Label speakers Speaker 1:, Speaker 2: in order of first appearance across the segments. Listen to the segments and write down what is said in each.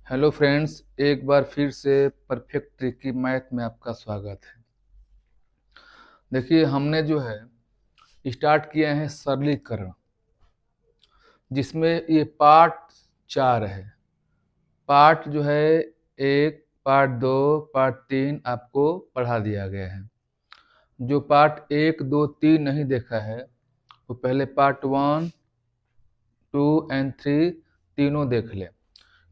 Speaker 1: Hello friends, एक बार फिर से परफेक्ट ट्रिकी मैथ में आपका स्वागत है। देखिए, हमने जो है स्टार्ट किए हैं सरलीकरण, जिसमें ये पार्ट 4 है। पार्ट जो है 1, पार्ट 2, पार्ट 3 आपको पढ़ा दिया गया है। जो पार्ट 1, 2, 3 नहीं देखा है वो पहले पार्ट 1, 2 एंड 3 तीनों देख ले,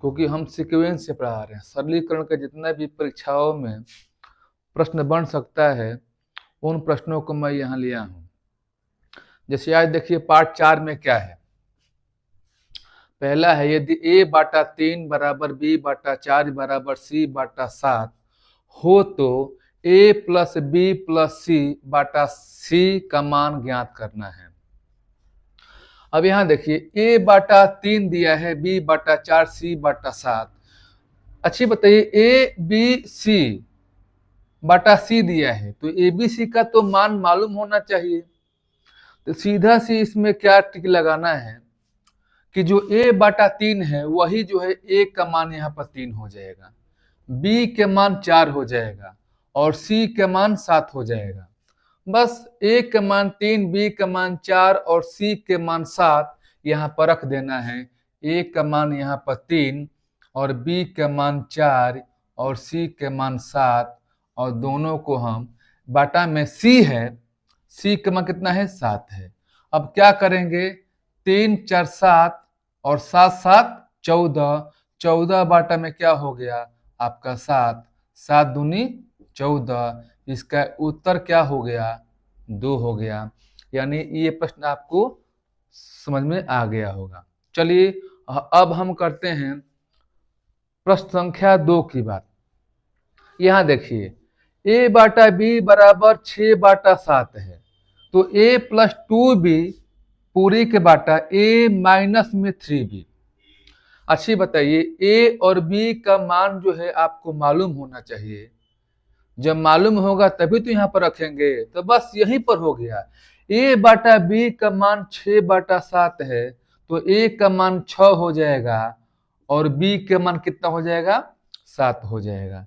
Speaker 1: क्योंकि हम सीक्वेंस से पढ़ा रहे हैं। सरलीकरण के जितना भी परीक्षाओं में प्रश्न बन सकता है उन प्रश्नों को मैं यहाँ लिया हूँ। जैसे आज देखिए पार्ट 4 में क्या है। पहला है, यदि a/3 बराबर b/4 बराबर c/7 हो तो a plus b plus c/c का मान ज्ञात करना है। अब यहाँ देखिए a/3 दिया है, b/4 c/7। अच्छी बताइए, a b c बटा c दिया है तो ए बी सी का तो मान मालूम होना चाहिए। तो सीधा सी इसमें क्या टिक लगाना है कि जो a/3 है वही जो है a का मान यहाँ पर 3 हो जाएगा, b के मान 4 हो जाएगा और c के मान 7 हो जाएगा। बस a के मान 3, b के मान 4 और c के मान 7 यहाँ पर रख देना है। a का मान यहाँ पर 3 और b के मान 4 और c के मान 7 और दोनों को हम बाटा में c है, c का मान कितना है 7 है। अब क्या करेंगे, 3 4 7 और 7 7 14, 14 बाटा में क्या हो गया आपका 7, 7 दूनी 14। इसका उत्तर क्या हो गया, 2 हो गया। यानी ये प्रश्न आपको समझ में आ गया होगा। चलिए अब हम करते हैं प्रश्न संख्या 2 की बात। यहाँ देखिए a/b बराबर 6/7 है तो a प्लस 2b पूरी के बाटा a माइनस में 3b। अच्छी बताइए, a और b का मान जो है आपको मालूम होना चाहिए। जब मालूम होगा तभी तो यहाँ पर रखेंगे, तो बस यहीं पर हो गया। a/b का मान 6/7 है तो a का मान 6 हो जाएगा और b के मान कितना हो जाएगा, 7 हो जाएगा।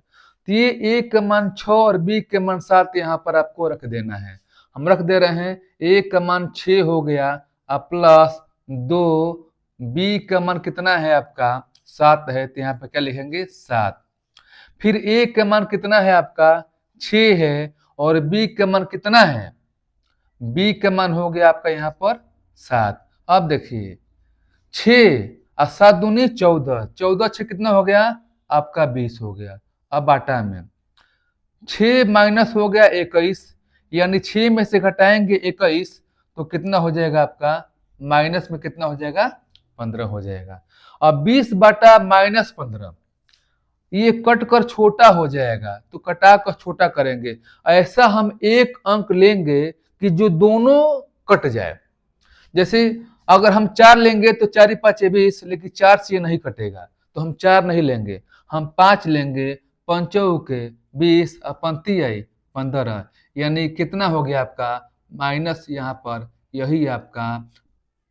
Speaker 1: तो ये a का मान 6 और b के मान 7 यहाँ पर आपको रख देना है। हम रख दे रहे हैं, a का मान 6 हो गया प्लस 2, b का मान कितना है आपका 7 है तो यहाँ पर क्या लिखेंगे 7। फिर a का मान कितना है आपका 6 है और b का मान कितना है, b का मान हो गया आपका यहाँ पर 7। अब देखिए 6 और 7 दूनी 14, 14 6 कितना हो गया आपका 20 हो गया। अब बाटा में 6 माइनस हो गया 21, यानी 6 में से घटाएंगे 21 तो कितना हो जाएगा आपका माइनस में कितना हो जाएगा 15 हो जाएगा। अब 20 बाटा माइनस 15 ये कट कर छोटा हो जाएगा तो कटा कर छोटा करेंगे। ऐसा हम एक अंक लेंगे कि जो दोनों कट जाए। जैसे अगर हम 4 लेंगे तो 4 5 20, लेकिन 4 से ये नहीं कटेगा तो हम 4 नहीं लेंगे, हम 5 लेंगे। 5 के 20 पंक्ति आई 15, यानी कितना हो गया आपका माइनस, यहाँ पर यही आपका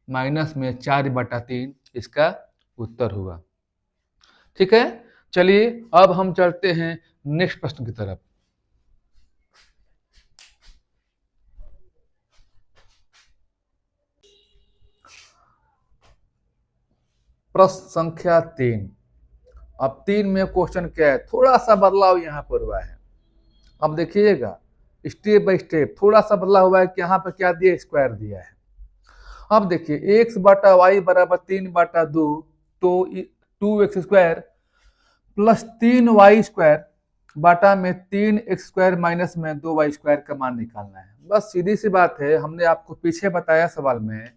Speaker 1: माइनस में 4/3 इसका उत्तर हुआ। ठीक है, चलिए अब हम चलते हैं नेक्स्ट प्रश्न की तरफ। प्रश्न संख्या 3। अब 3 में क्वेश्चन क्या है, थोड़ा सा बदलाव यहाँ पर हुआ है। अब देखिएगा स्टेप बाय स्टेप थोड़ा सा बदलाव हुआ है कि यहाँ पर क्या दिया, स्क्वायर दिया है। अब देखिए x/y बराबर 3/2 तो 2x² प्लस 3y² बाटा में 3x² माइनस में 2y² का मान निकालना है। बस सीधी सी बात है, हमने आपको पीछे बताया सवाल में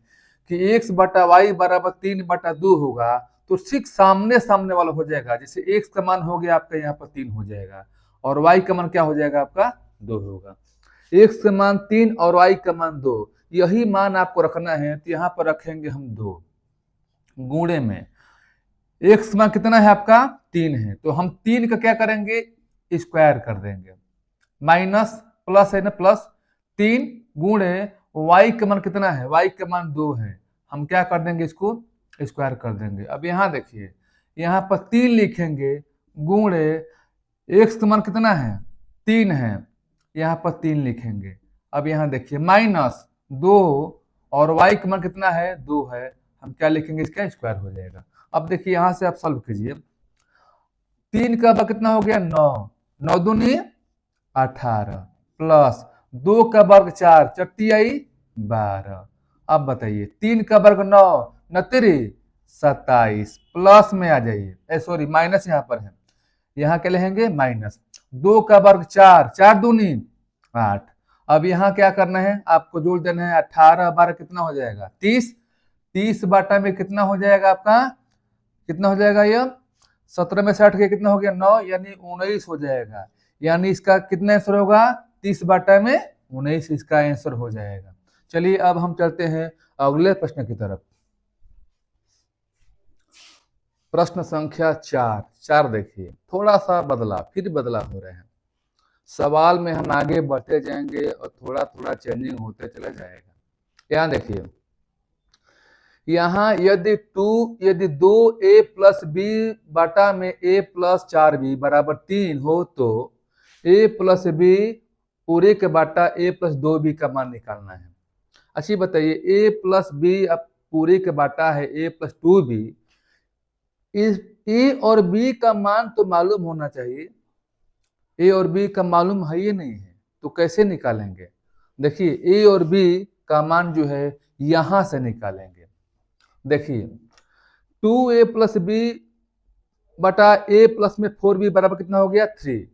Speaker 1: कि x/y बराबर 3/2 होगा तो ठीक सामने सामने वाला हो जाएगा। जैसे x का मान हो गया आपका यहाँ पर 3 हो जाएगा और y का मान क्या हो जाएगा आपका 2 होगा। x का मान 3 और y का मान 2, यही मान आपको रखना है तो यहाँ पर रखेंगे हम 2 गुणे में x मान कितना है आपका 3 है तो हम 3 का क्या करेंगे स्क्वायर कर देंगे, माइनस प्लस है ना प्लस 3 गुणे y का मान कितना है, y का मान 2 है, हम क्या कर देंगे इसको स्क्वायर कर देंगे। अब यहाँ देखिए यहाँ पर 3 लिखेंगे गुणे x का मान कितना है 3 है, यहाँ पर 3 लिखेंगे। अब यहाँ देखिए माइनस 2 और y का मान कितना है 2 है, हम क्या लिखेंगे इसका स्क्वायर हो जाएगा। अब देखिए यहाँ से आप सॉल्व कीजिए, 3 का वर्ग कितना हो गया 9, 9 दूनी 18 प्लस 2 का वर्ग 4, चट्टी आई 12। अब बताइए 3 का वर्ग 9, 9 तेरी 27 प्लस में आ जाइए, सॉरी माइनस यहाँ पर है, यहाँ क्या लेंगे माइनस 2 का वर्ग 4, 4 दूनी 8। अब यहाँ क्या करना है आपको जोड़ देना है, 18 12 कितना हो जाएगा 30, 30 बाटा में कितना हो जाएगा आपका, कितना हो जाएगा ये 17 में 60 के कितना हो गया 9, यानी 19 हो जाएगा। यानी इसका कितना आंसर होगा 30 बाटा में 19 इसका आंसर हो जाएगा। चलिए अब हम चलते हैं अगले प्रश्न की तरफ। प्रश्न संख्या 4 देखिए, थोड़ा सा बदला फिर बदला हो रहे हैं, सवाल में हम आगे बढ़ते जाएंगे और थोड़ा थोड़ा चेंजिंग होते चला जाएगा। यहाँ देखिए, यहाँ यदि 2a प्लस बी बाटा में a प्लस 4b बराबर 3 हो तो a प्लस बी पूरे के बाटा a प्लस 2b का मान निकालना है। अच्छी बताइए, a प्लस बी अब पूरे के बाटा है a प्लस 2b, इस a और b का मान तो मालूम होना चाहिए, a और b का मालूम है ये नहीं है तो कैसे निकालेंगे। देखिए a और b का मान जो है यहां से निकालेंगे। देखिए 2a प्लस बी बटा a प्लस में 4b बराबर कितना हो गया 3।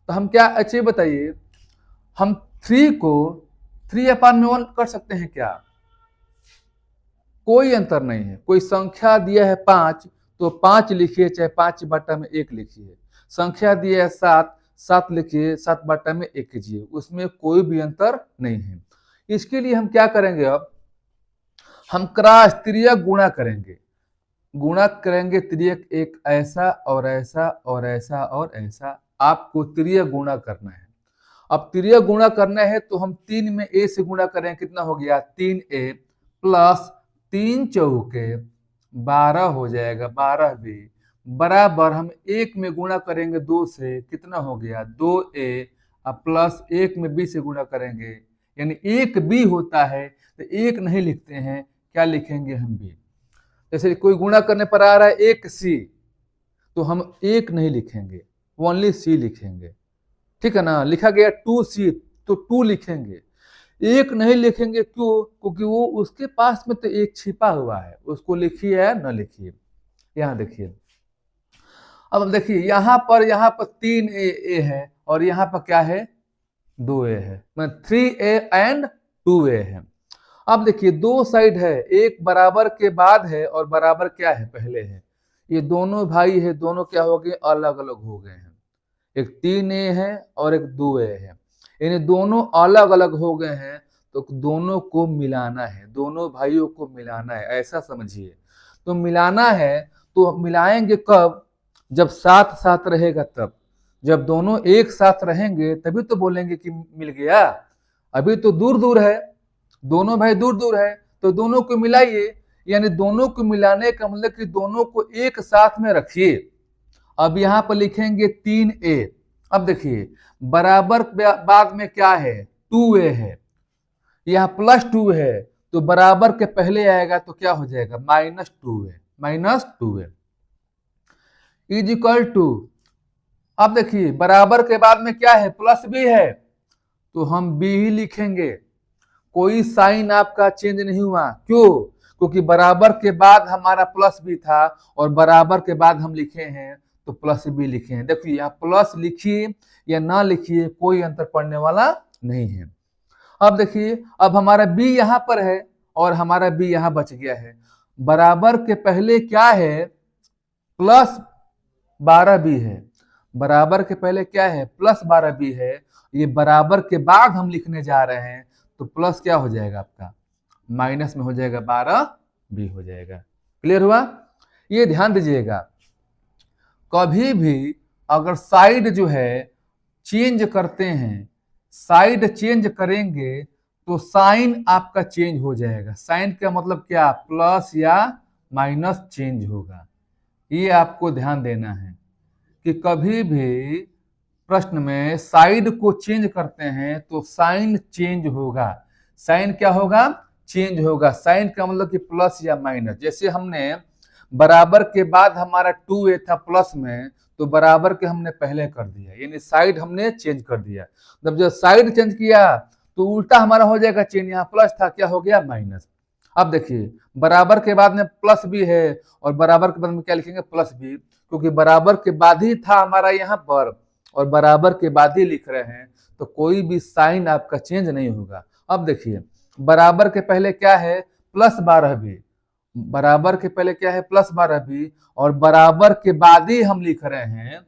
Speaker 1: तो हम क्या अच्छे बताइए, हम 3 को 3/1 कर सकते हैं क्या, कोई अंतर नहीं है। कोई संख्या दिया है 5 तो 5 लिखिए, चाहे 5 बटा में 1 लिखिए। संख्या दिया है 7, 7 लिखिए, 7 बटा में 1 कीजिए, उसमें कोई भी अंतर नहीं है। इसके लिए हम क्या करेंगे, अब हम क्रॉस तिर्यक गुणा करेंगे। गुणा करेंगे तिर्यक, एक ऐसा और ऐसा और ऐसा और ऐसा, आपको तिर्यक गुणा करना है। अब तिर्यक गुणा करना है तो हम 3 में a से गुणा करें, कितना हो गया 3a प्लस 3 चौके 12 हो जाएगा 12b बराबर हम 1 में गुणा करेंगे 2 से, कितना हो गया 2a प्लस 1 में b से गुणा करेंगे, यानी 1b होता है तो 1 नहीं लिखते हैं, क्या लिखेंगे हम b। जैसे कोई गुणा करने पर आ रहा है 1c तो हम 1 नहीं लिखेंगे, ओनली c लिखेंगे, ठीक है ना। लिखा गया 2c तो 2 लिखेंगे, 1 नहीं लिखेंगे, क्यों, क्योंकि वो उसके पास में तो 1 छिपा हुआ है, उसको लिखिए या न लिखिए। यहाँ देखिए, अब देखिए यहाँ पर 3a है और यहाँ पर क्या है 2a है, मतलब 3a एंड 2a है। अब देखिए दो साइड है, एक बराबर के बाद है और बराबर क्या है पहले है, ये दोनों भाई है, दोनों क्या हो गए अलग अलग हो गए हैं, एक 3a है और एक 2a है, यानी दोनों अलग अलग हो गए हैं तो दोनों को मिलाना है, दोनों भाइयों को मिलाना है, ऐसा समझिए। तो मिलाना है तो मिलाएंगे कब, जब साथ साथ रहेगा तब, जब दोनों एक साथ रहेंगे तभी तो बोलेंगे कि मिल गया। अभी तो दूर दूर है, दोनों भाई दूर दूर है तो दोनों को मिलाइए, यानी दोनों को मिलाने का मतलब कि दोनों को एक साथ में रखिए। अब यहाँ पर लिखेंगे 3a, अब देखिए बराबर बाद में क्या है 2a है, यहाँ +2 है तो बराबर के पहले आएगा तो क्या हो जाएगा -2a इज इक्वल टू, अब देखिए बराबर के बाद में क्या है +b है तो हम b ही लिखेंगे, कोई साइन आपका चेंज नहीं हुआ, क्यों, क्योंकि बराबर के बाद हमारा +b था और बराबर के बाद हम लिखे हैं तो +b लिखे हैं। देखिए यहाँ प्लस लिखिए या ना लिखिए कोई अंतर पड़ने वाला नहीं है। अब देखिए अब हमारा b यहाँ पर है और हमारा b यहाँ बच गया है, बराबर के पहले क्या है +12b है, बराबर के पहले क्या है +12b है, ये बराबर के बाद हम लिखने जा रहे हैं तो प्लस क्या हो जाएगा आपका माइनस में हो जाएगा 12b हो जाएगा। क्लियर हुआ, ये ध्यान दीजिएगा, कभी भी अगर साइड जो है चेंज करते हैं, साइड चेंज करेंगे तो साइन आपका चेंज हो जाएगा। साइन का मतलब क्या, प्लस या माइनस चेंज होगा, ये आपको ध्यान देना है कि कभी भी प्रश्न में साइड को चेंज करते हैं तो साइन चेंज होगा। साइन क्या होगा? चेंज होगा। साइन का मतलब कि प्लस या माइनस। जैसे हमने बराबर के बाद हमारा 2a था प्लस में, तो बराबर के हमने पहले कर दिया, यानी साइड हमने चेंज कर दिया। जब साइड चेंज किया तो उल्टा हमारा हो जाएगा चेंज। यहाँ प्लस था, क्या हो गया? माइनस। अब देखिए, बराबर के बाद में प्लस भी है और बराबर के बाद में क्या लिखेंगे? प्लस भी, क्योंकि बराबर के बाद ही था हमारा यहाँ पर और बराबर के बाद ही लिख रहे हैं, तो कोई भी साइन आपका चेंज नहीं होगा। अब देखिए, बराबर के पहले क्या है? +12b। बराबर के पहले क्या है? +12b, और बराबर के बाद ही हम लिख रहे हैं,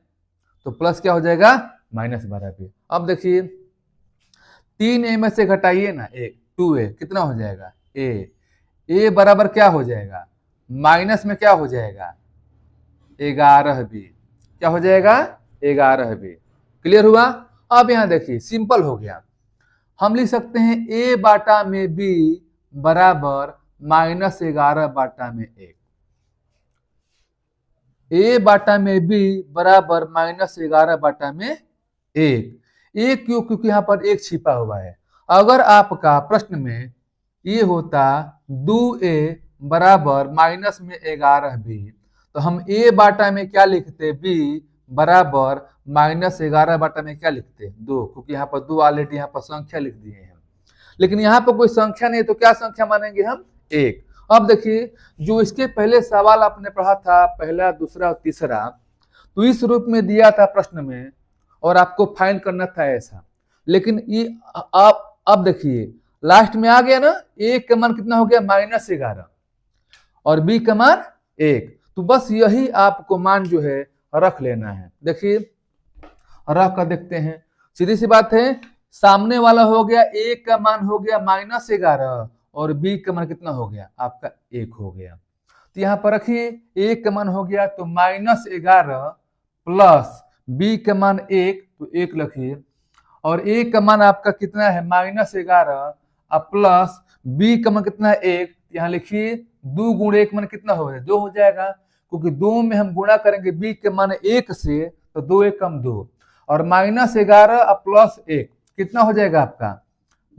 Speaker 1: तो प्लस क्या हो जाएगा? -12b। अब देखिए, 3a में से घटाइए ना 2a, कितना हो जाएगा? a बराबर क्या हो जाएगा? माइनस में क्या हो जाएगा? 11b। क्या हो जाएगा? 11b। क्लियर हुआ? अब यहां देखिए, सिंपल हो गया। हम लिख सकते हैं a बाटा में b बराबर -11 बाटा में 1। a बाटा में b बराबर -11 बाटा में 1 क्यों? क्योंकि यहाँ पर 1 छिपा हुआ है। अगर आपका प्रश्न में ये होता 2a बराबर -11b, तो हम a बाटा में क्या लिखते? b बराबर -11 बाटा में क्या लिखते? 2, क्योंकि यहाँ पर 2 ऑलरेडी यहाँ पर संख्या लिख दिए हैं। लेकिन यहाँ पर कोई संख्या नहीं, तो क्या संख्या मानेंगे हम? 1। अब देखिए, जो इसके पहले सवाल आपने पढ़ा था, पहला, दूसरा और तीसरा, तो इस रूप में दिया था प्रश्न में और आपको फाइंड करना था ऐसा। लेकिन ये अब देखिए, लास्ट में आ गया ना, a का मान कितना हो गया? -11 और b का मान 1। तो बस यही आपको मान जो है रख लेना है। देखिए, रख कर देखते हैं, सीधी सी बात है। सामने वाला हो गया, a का मान हो गया -11 और b का मान कितना हो गया? आपका 1 हो गया। तो यहाँ पर रखिए, a का मान हो गया तो -11 प्लस b का मान 1, तो 1 लिखिए, और a का मान आपका कितना है? -11 अब प्लस b का मान कितना है? 1। यहाँ लिखिए, 2 गुणे 1 मान कितना हो जाएगा? 2 हो जाएगा, क्योंकि 2 में हम गुणा करेंगे b के मान 1 से, तो 2 1 कम 2, और -11 अब प्लस 1 कितना हो जाएगा आपका?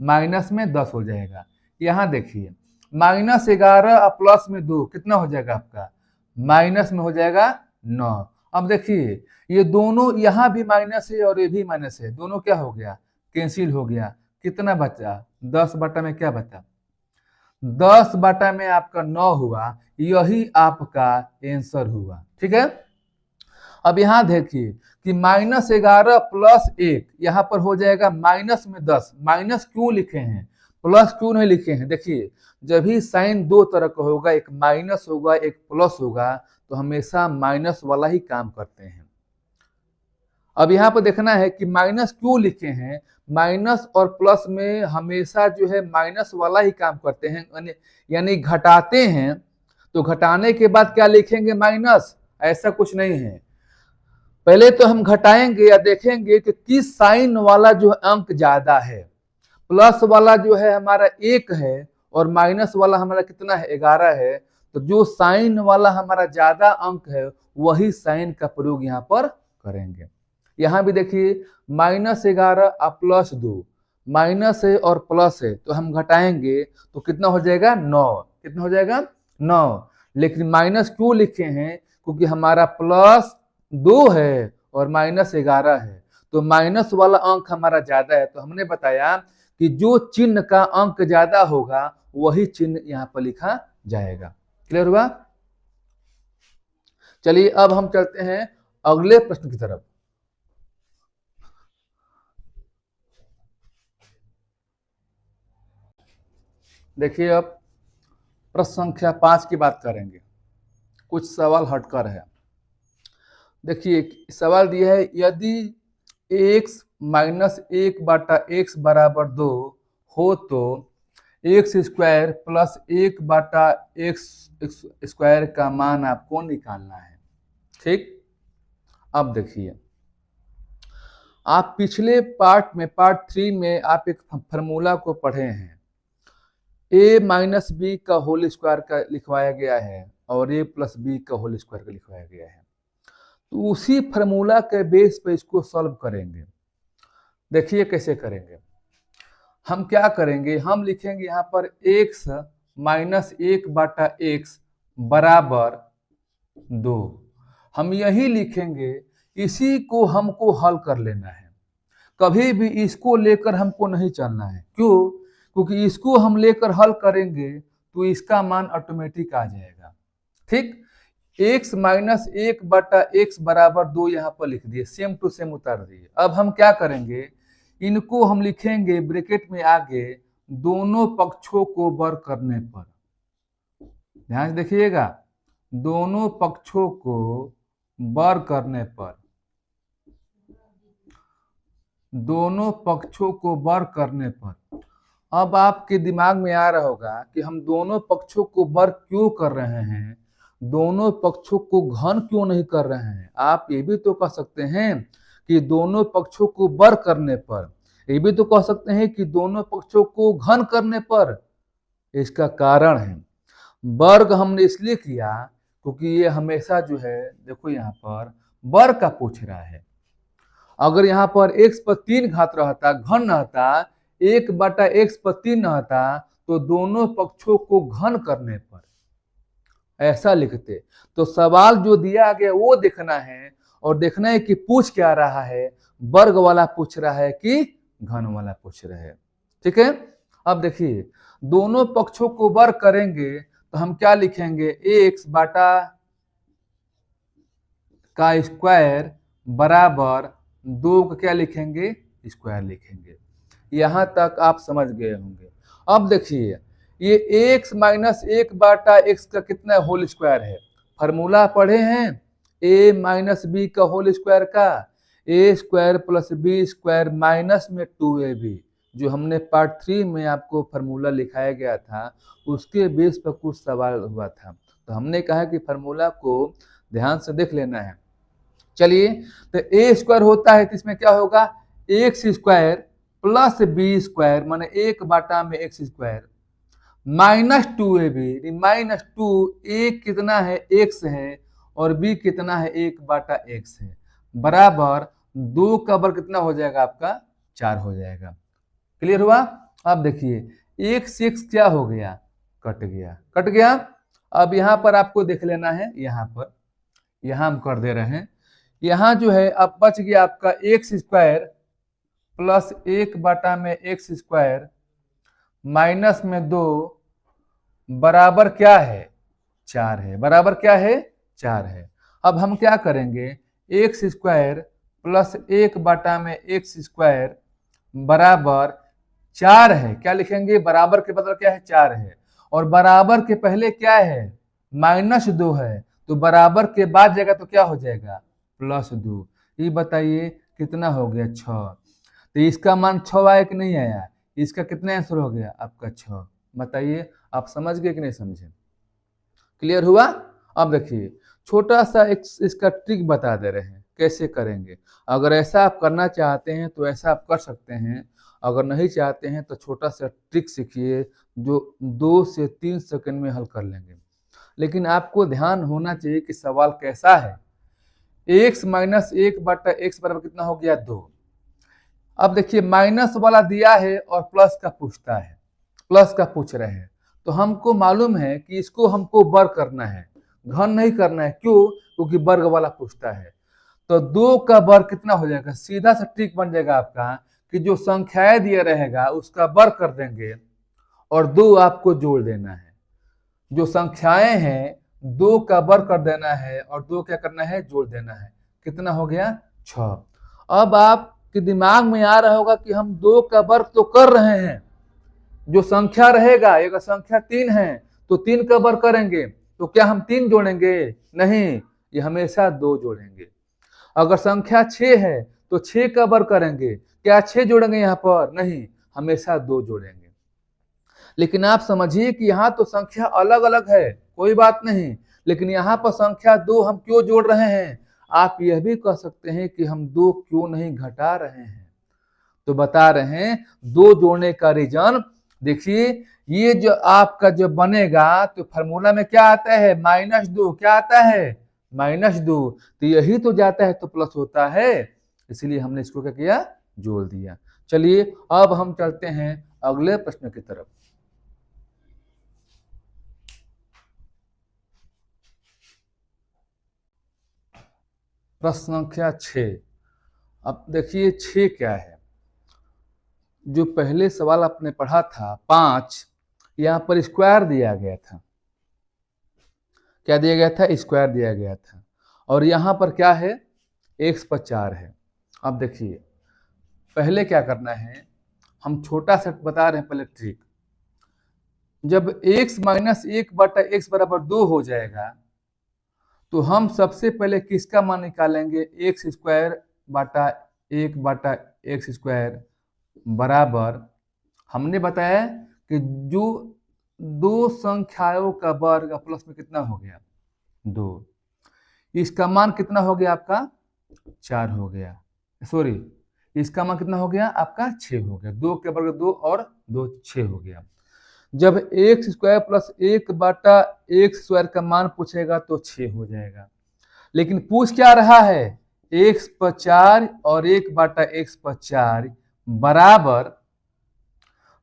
Speaker 1: माइनस में 10 हो जाएगा। यहाँ देखिए, -11 अब प्लस में 2 कितना हो जाएगा आपका? माइनस में हो जाएगा 9। अब देखिए, ये दोनों यहाँ भी माइनस है और ये भी माइनस है, दोनों क्या हो गया? कैंसिल हो गया। कितना बचा? 10 बटा में क्या बचा? 10 बटा में आपका 9 हुआ। यही आपका आंसर हुआ। ठीक है। अब यहाँ देखिए कि -11 प्लस 1 यहाँ पर हो जाएगा माइनस में 10। माइनस क्यों लिखे हैं, प्लस क्यों नहीं लिखे हैं? देखिए, जब भी साइन दो तरह का होगा, एक माइनस होगा एक प्लस होगा, तो हमेशा माइनस वाला ही काम करते हैं। अब यहाँ पर देखना है कि माइनस क्यों लिखे हैं। माइनस और प्लस में हमेशा जो है माइनस वाला ही काम करते हैं, यानी घटाते हैं तो घटाने के बाद क्या लिखेंगे? माइनस। ऐसा कुछ नहीं है, पहले तो हम घटाएंगे या देखेंगे कि किस साइन वाला जो अंक ज्यादा है। प्लस वाला जो है हमारा 1 है और माइनस वाला हमारा कितना है? 11 है। तो जो साइन वाला हमारा ज्यादा अंक है वही साइन का प्रयोग यहाँ पर करेंगे। यहाँ भी देखिए, -11 और +2, माइनस है और प्लस है, तो हम घटाएंगे तो कितना हो जाएगा? 9। कितना हो जाएगा? 9। लेकिन माइनस क्यों लिखे हैं? क्योंकि हमारा +2 है और -11 है, तो माइनस वाला अंक हमारा ज्यादा है। तो हमने बताया कि जो चिन्ह का अंक ज्यादा होगा वही चिन्ह यहाँ पर लिखा जाएगा। क्लियर हुआ? चलिए, अब हम चलते हैं अगले प्रश्न की तरफ। देखिए, अब प्रश्न संख्या 5 की बात करेंगे। कुछ सवाल हटकर है। देखिए, सवाल दिया है, यदि x - 1 बटा x बराबर 2 हो तो x² प्लस 1 बटा x² का मान आपको निकालना है। ठीक। अब देखिए, आप पिछले पार्ट में, पार्ट 3 में आप एक फॉर्मूला को पढ़े हैं, a - b का होल स्क्वायर का लिखवाया गया है और a प्लस बी का होल स्क्वायर का लिखवाया गया है। तो उसी फार्मूला के बेस पे इसको सॉल्व करेंगे। देखिए कैसे करेंगे। हम क्या करेंगे, हम लिखेंगे यहाँ पर x माइनस 1/x बराबर 2। हम यही लिखेंगे, इसी को हमको हल कर लेना है। कभी भी इसको लेकर हमको नहीं चलना है। क्यों? क्योंकि इसको हम लेकर हल करेंगे तो इसका मान ऑटोमेटिक आ जाएगा। ठीक, x माइनस 1/x बराबर 2 यहाँ पर लिख दिए, सेम टू सेम उतार दिए। अब हम क्या करेंगे, इनको हम लिखेंगे ब्रैकेट में आगे दोनों पक्षों को वर्ग करने पर। ध्यान से देखिएगा, दोनों पक्षों को वर्ग करने पर, दोनों पक्षों को वर्ग करने पर। अब आपके दिमाग में आ रहा होगा कि हम दोनों पक्षों को वर्ग क्यों कर रहे हैं, दोनों पक्षों को घन क्यों नहीं कर रहे हैं। आप ये भी तो कह सकते हैं कि दोनों पक्षों को वर्ग करने पर, ये भी तो कह सकते हैं कि दोनों पक्षों को घन करने पर। इसका कारण है, वर्ग हमने इसलिए किया क्योंकि ये हमेशा जो है, देखो यहाँ पर वर्ग का पूछ रहा है। अगर यहाँ पर x पर 3 घात रहता, घन रहता, 1/x पर 3 रहता, तो दोनों पक्षों को घन करने पर ऐसा लिखते। तो सवाल जो दिया गया वो देखना है, और देखना है कि पूछ क्या रहा है, वर्ग वाला पूछ रहा है कि घन वाला पूछ रहा है। ठीक है, अब देखिए दोनों पक्षों को वर्ग करेंगे तो हम क्या लिखेंगे, x बटा का स्क्वायर बराबर 2 का क्या लिखेंगे, स्क्वायर लिखेंगे। यहां तक आप समझ गए होंगे। अब देखिए ये x माइनस 1/x का कितना होल स्क्वायर है, फार्मूला पढ़े हैं, a माइनस बी का होल स्क्वायर का, a square plus B square minus में 2ab, जो हमने पार्ट 3 में आपको फार्मूला लिखाया गया था, उसके बेस पर कुछ सवाल हुआ था। तो हमने कहा कि फार्मूला को ध्यान से देख लेना है। चलिए, तो a स्क्वायर होता है तो इसमें क्या होगा, X square plus B square माने 1/x square minus 2ab, minus 2, a कितना है, x है, और b कितना है, 1/x है, बराबर 2 का वर्ग कितना हो जाएगा आपका, 4 हो जाएगा। क्लियर हुआ? अब देखिए x क्या हो गया, कट गया, कट गया। अब यहाँ पर आपको देख लेना है, यहाँ पर, यहाँ हम कर दे रहे हैं, यहाँ जो है अब बच गया आपका x square plus 1/x square minus में 2 बराबर क्या है, 4 है, बराबर क्या है, 4 है। अब हम क्या करेंगे, x square plus 1/x square बराबर 4 है, क्या लिखेंगे, बराबर के बदले क्या है, 4 है, और बराबर के पहले क्या है, माइनस 2 है, तो बराबर के बाद जाएगा तो क्या हो जाएगा, +2। ये बताइए कितना हो गया, 6। तो इसका मान 6 आया कि नहीं आया, इसका कितना आंसर हो गया आपका 6। बताइए आप समझ गए कि नहीं समझे, क्लियर हुआ? अब देखिए छोटा सा एक इसका ट्रिक बता दे रहे हैं कैसे करेंगे। अगर ऐसा आप करना चाहते हैं तो ऐसा आप कर सकते हैं, अगर नहीं चाहते हैं तो छोटा सा ट्रिक सीखिए जो 2 से 3 सेकंड में हल कर लेंगे। लेकिन आपको ध्यान होना चाहिए कि सवाल कैसा है। x माइनस 1/x बराबर कितना हो गया, 2। अब देखिए माइनस वाला दिया है और प्लस का पूछता है, प्लस का पूछ रहे हैं, तो हमको मालूम है कि इसको हमको वर्ग करना है, घन नहीं करना है। क्यों? क्योंकि वर्ग वाला पूछता है। तो 2 का वर्ग कितना हो जाएगा, सीधा सा ट्रिक बन जाएगा आपका कि जो संख्याएं दिया रहेगा उसका वर्ग कर देंगे और 2 आपको जोड़ देना है। जो संख्याएं हैं 2 का वर्ग कर देना है और 2 क्या करना है, जोड़ देना है। कितना हो गया, 6। अब आपके दिमाग में आ रहा होगा कि हम 2 का वर्ग तो कर रहे हैं, जो संख्या रहेगा, अगर संख्या 3 है तो 3 का वर्ग करेंगे, तो क्या हम 3 जोड़ेंगे, नहीं, ये हमेशा 2 जोड़ेंगे। अगर संख्या 6 है तो 6 का वर्ग करेंगे, क्या 6 जोड़ेंगे यहाँ पर, नहीं, हमेशा 2 जोड़ेंगे। लेकिन आप समझिए कि यहाँ तो संख्या अलग अलग है, कोई बात नहीं, लेकिन यहाँ पर संख्या 2 हम क्यों जोड़ रहे हैं। आप यह भी कह सकते हैं कि हम 2 क्यों नहीं घटा रहे हैं, तो बता रहे हैं 2 जोड़ने का रीजन। देखिए ये जो आपका जो बनेगा तो फार्मूला में क्या आता है, -2, क्या आता है, -2, तो यही तो जाता है तो प्लस होता है, इसलिए हमने इसको क्या किया, जोड़ दिया। चलिए अब हम चलते हैं अगले प्रश्न की तरफ। प्रश्न संख्या 6। अब देखिए 6 क्या है। जो पहले सवाल आपने पढ़ा था 5, यहाँ पर स्क्वायर दिया गया था, क्या दिया गया था, स्क्वायर दिया गया था, और यहाँ पर क्या है, x पर 4 है। अब देखिए पहले क्या करना है, हम छोटा सा बता रहे हैं पहले ट्रिक। जब x - 1/x बराबर 2 हो जाएगा तो हम सबसे पहले किसका मान निकालेंगे, x² / 1/x² बराबर, हमने बताया कि जो दो संख्याओं का वर्ग प्लस में कितना हो गया, 2, इसका मान कितना हो गया आपका, 4 हो गया, सॉरी इसका मान कितना हो गया आपका, 6 हो गया, 2 के वर्ग 2 और 2 6 हो गया। जब x² + 1/x² का मान पूछेगा तो 6 हो जाएगा, लेकिन पूछ क्या रहा है, x पर 4 और 1/x पर 4 बराबर,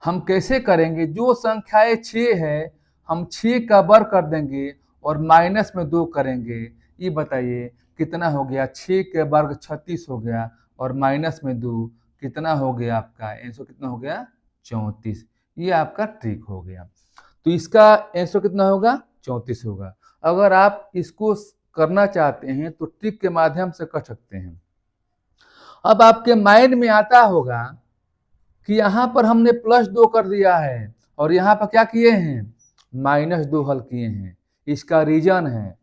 Speaker 1: हम कैसे करेंगे, जो संख्याएं 6 है हम 6 का वर्ग कर देंगे और माइनस में 2 करेंगे। ये बताइए कितना हो गया, 6 के वर्ग 36 हो गया और माइनस में 2 कितना हो गया आपका आंसर, कितना हो गया 34। ये आपका ट्रिक हो गया, तो इसका आंसर कितना होगा, 34 होगा। अगर आप इसको करना चाहते हैं तो ट्रिक के माध्यम से कर सकते हैं। अब आपके माइंड में आता होगा कि यहाँ पर हमने +2 कर दिया है और यहाँ पर क्या किए हैं, -2 हल किए हैं। इसका रीजन है,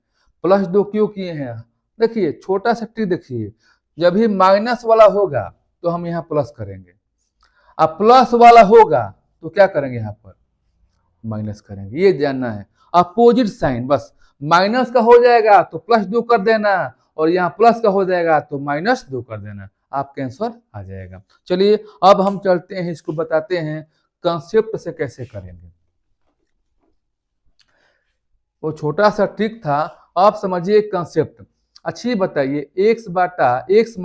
Speaker 1: +2 क्यों किए हैं, देखिए छोटा सा ट्रिक देखिए, जब भी माइनस वाला होगा तो हम यहाँ प्लस करेंगे, अब प्लस वाला होगा तो क्या करेंगे, यहाँ पर माइनस करेंगे, ये जानना है। अपोजिट साइन, बस माइनस का हो जाएगा तो +2 कर देना और यहाँ प्लस का हो जाएगा तो -2 कर देना, आपका आंसर आ जाएगा। चलिए अब हम चलते हैं, इसको बताते हैं कंसेप्ट से कैसे करेंगे। वो छोटा सा ट्रिक था, आप समझिए कंसेप्ट। अच्छी बताइए, x - 1/x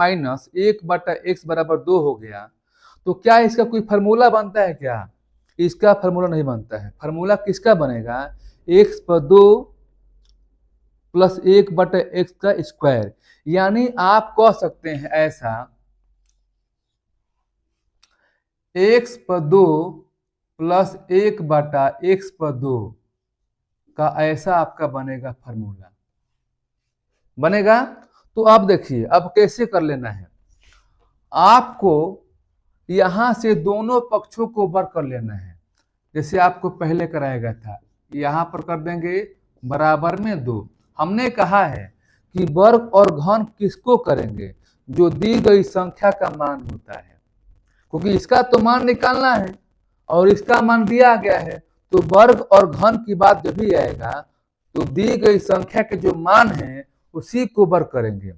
Speaker 1: बराबर 2 हो गया, तो क्या इसका कोई फार्मूला बनता है क्या, इसका फार्मूला नहीं बनता है। फार्मूला किसका बनेगा, x पर 2 + 1/x², यानी आप कह सकते हैं ऐसा, x पर 2 + 1/x/2 का ऐसा आपका बनेगा फार्मूला, बनेगा। तो अब देखिए अब कैसे कर लेना है, आपको यहां से दोनों पक्षों को वर्ग कर लेना है, जैसे आपको पहले कराया गया था, यहां पर कर देंगे बराबर में 2। हमने कहा है कि वर्ग और घन किसको करेंगे, जो दी गई संख्या का मान होता है, क्योंकि इसका तो मान निकालना है और इसका मान दिया गया है, तो वर्ग और घन की बात जब भी आएगा तो दी गई संख्या के जो मान है उसी को वर्ग करेंगे।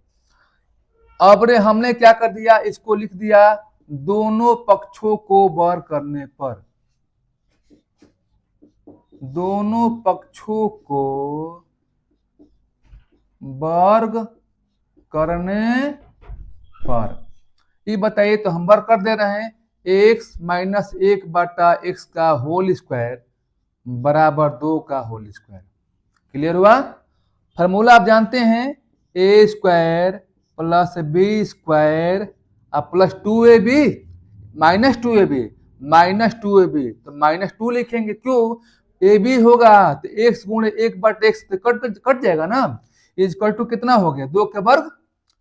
Speaker 1: अब रे हमने क्या कर दिया, इसको लिख दिया, दोनों पक्षों को वर्ग करने पर, दोनों पक्षों को वर्ग करने पर, ये बताइए तो हम वर्ग कर दे रहे हैं, x - 1/x का होल स्क्वायर बराबर 2 का होल स्क्वायर। क्लियर हुआ, फार्मूला आप जानते हैं, a² + b² plus 2ab -2ab तो -2 लिखेंगे, क्यों, ab होगा तो x × 1/x तो कट जाएगा ना, इक्वल टू कितना हो गया, 2 के वर्ग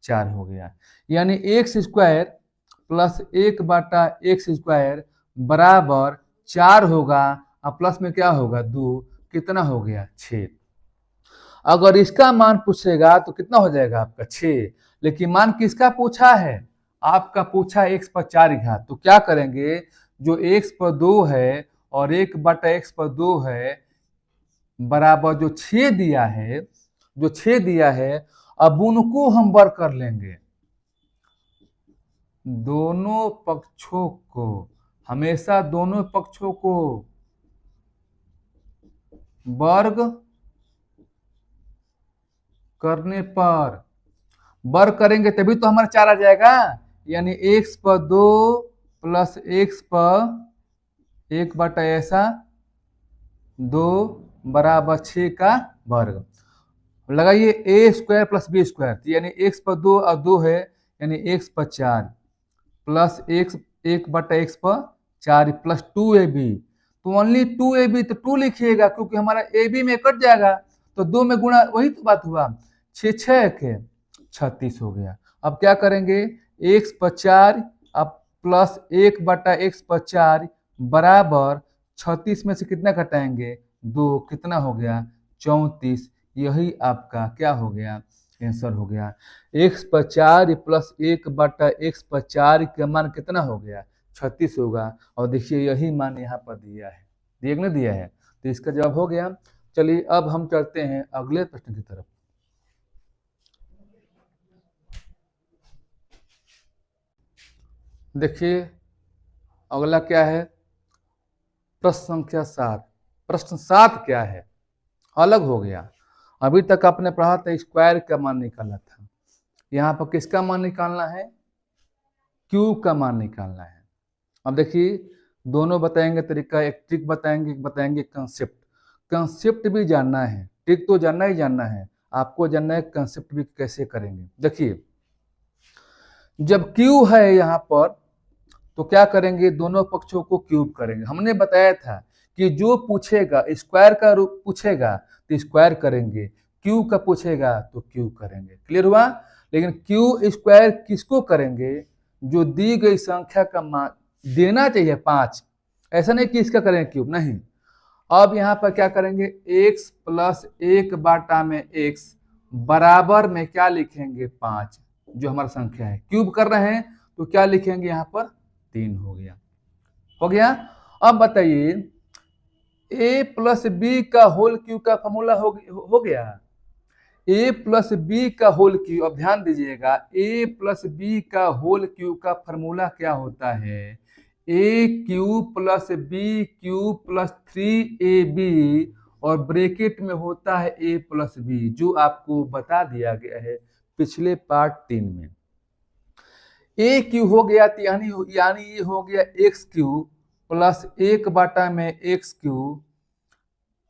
Speaker 1: 4 हो गया, यानी x² + 1/x² बराबर 4 होगा, और प्लस में क्या होगा 2, कितना हो गया 6। अगर इसका मान पूछेगा तो कितना हो जाएगा आपका 6, लेकिन मान किसका पूछा है, आपका पूछा x पर 4 घात, तो क्या करेंगे, जो x पर 2 है और 1/x/2 है बराबर जो 6 दिया है, जो 6 दिया है, अब उनको हम वर्ग कर लेंगे, दोनों पक्षों को, हमेशा दोनों पक्षों को वर्ग करने पर, वर्ग करेंगे तभी तो हमारा 4 आ जाएगा, यानी x पर 2 प्लस x पर 1 बटा ऐसा 2 बराबर 6 का वर्ग। लगाइए ए स्क्वायर प्लस बी स्क्वायर, यानी x पर 2 और 2 है, यानी x पर 4 प्लस x 1/x पर 4 प्लस 2ab, तो ओनली 2ab, तो 2 लिखिएगा क्योंकि हमारा ab में कट जाएगा, तो 2 में गुणा, वही तो बात हुआ, 6 6 के 36 हो गया। अब क्या करेंगे, x पर 4 अब प्लस 1/x पर 4 बराबर 36 में से कितना घटाएंगे 2, कितना हो गया 34। यही आपका क्या हो गया, आंसर हो गया। x पर 4 प्लस 1/x पर 4 का मान कितना हो गया 36 होगा। और देखिए यही मान यहाँ पर दिया है, दिया नहीं दिया है, तो इसका जवाब हो गया। चलिए अब हम चलते हैं अगले प्रश्न की तरफ। देखिए अगला क्या है, प्रश्न संख्या 7। प्रश्न 7 क्या है, अलग हो गया। अभी तक आपने पढ़ा था स्क्वायर का मान निकालना था, यहाँ पर किसका मान निकालना है, क्यूब का मान निकालना है। अब देखिए दोनों बताएंगे तरीका, एक ट्रिक बताएंगे, एक बताएंगे कंसेप्ट। कंसेप्ट भी जानना है, ट्रिक तो जानना ही जानना है, आपको जानना है कंसेप्ट भी कैसे करेंगे। देखिए जब क्यू है यहाँ पर तो क्या करेंगे, दोनों पक्षों को क्यूब करेंगे। हमने बताया था कि जो पूछेगा स्क्वायर का रूप पूछेगा तो स्क्वायर करेंगे, क्यू का पूछेगा तो क्यूब करेंगे। क्लियर हुआ। लेकिन क्यू स्क्वायर किसको करेंगे, जो दी गई संख्या का मान देना चाहिए 5, ऐसा नहीं कि इसका करेंगे क्यूब, नहीं। अब यहाँ पर क्या करेंगे, x प्लस 1/x बराबर में क्या लिखेंगे 5, जो हमारा संख्या है, क्यूब कर रहे हैं तो क्या लिखेंगे यहाँ पर 3 हो गया, हो गया। अब बताइए a प्लस बी का होल क्यूब का फॉर्मूला हो गया, a प्लस बी का होल क्यूब। अब ध्यान दीजिएगा a प्लस बी का होल क्यूब का फॉर्मूला क्या होता है, a cube plus B cube plus 3ab और ब्रैकेट में होता है a प्लस बी, जो आपको बता दिया गया है पिछले पार्ट 3 में। ए क्यू हो गया, यानी ये हो गया x Q plus 1/x³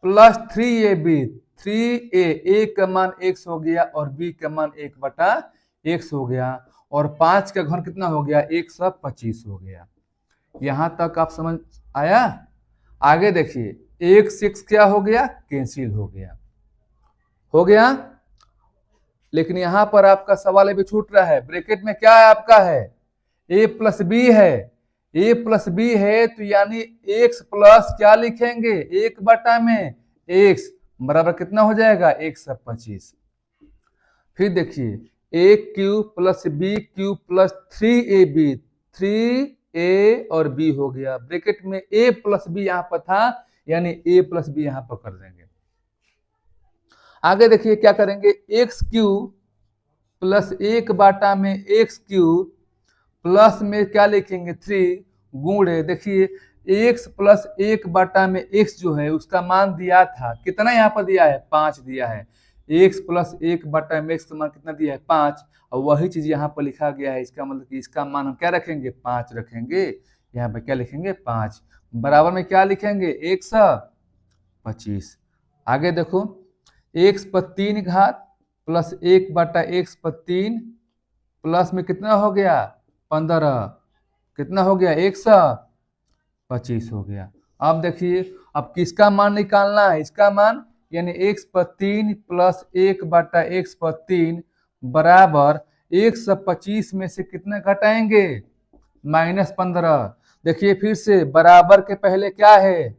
Speaker 1: plus 3ab, 3a का मान x हो गया और b का मान 1/x हो गया, और 5 का घन कितना हो गया 125 हो गया। यहां तक आप समझ आया। आगे देखिए 1 6 क्या हो गया, कैंसिल हो गया, हो गया। लेकिन यहां पर आपका सवाल अभी छूट रहा है, ब्रैकेट में क्या है आपका है a प्लस बी है, a प्लस बी है तो यानी x प्लस क्या लिखेंगे 1/x बराबर कितना हो जाएगा 125। फिर देखिए a cube plus b cube plus 3ab, 3a और b हो गया, ब्रैकेट में a प्लस b यहां पर था, यानी a प्लस b यहां पर कर देंगे। आगे देखिए क्या करेंगे, x cube plus 1/x³ plus में क्या लिखेंगे 3 गुणे, देखिए x प्लस 1/x जो है उसका मान दिया था, कितना यहाँ पर दिया है 5 दिया है, x प्लस 1/x का मान कितना दिया है 5, और वही चीज यहाँ पर लिखा गया है। इसका मतलब कि इसका मान हम क्या रखेंगे 5 रखेंगे, यहाँ पर क्या लिखेंगे 5 बराबर में क्या लिखेंगे 125। आगे देखो x पर 3 घात प्लस 1/x पर 3 प्लस में कितना हो गया 15, कितना हो गया 125 हो गया। अब देखिए अब किसका मान निकालना है, इसका मान, यानी x पर 3 प्लस 1/x पर 3 बराबर 125 में से कितना घटाएंगे -15। देखिए फिर से बराबर के पहले क्या है